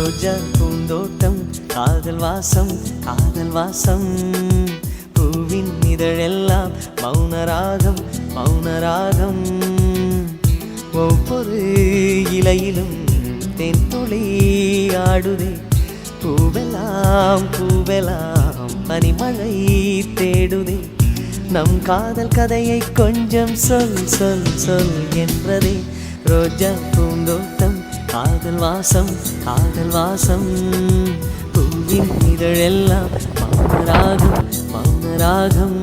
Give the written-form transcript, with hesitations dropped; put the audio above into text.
ரோஜா பூந்தோட்டம் காதல் வாசம் காதல் வாசம் பூவின் இதழெல்லாம் மௌனராகம் மௌனராகம் ஒவ்வொரு இலையிலும் தென்துளி ஆடுதே பூவெல்லாம் பூவெல்லாம் பனிமழை தேடுதே நம் காதல் கதையை கொஞ்சம் சொல் சொல் சொல் என்றதே ரோஜா பூந்தோட்டம் காதல் வாசம் காதல் வாசம் பூவின் இதழெல்லாம் மௌனராகம் மௌனராகம்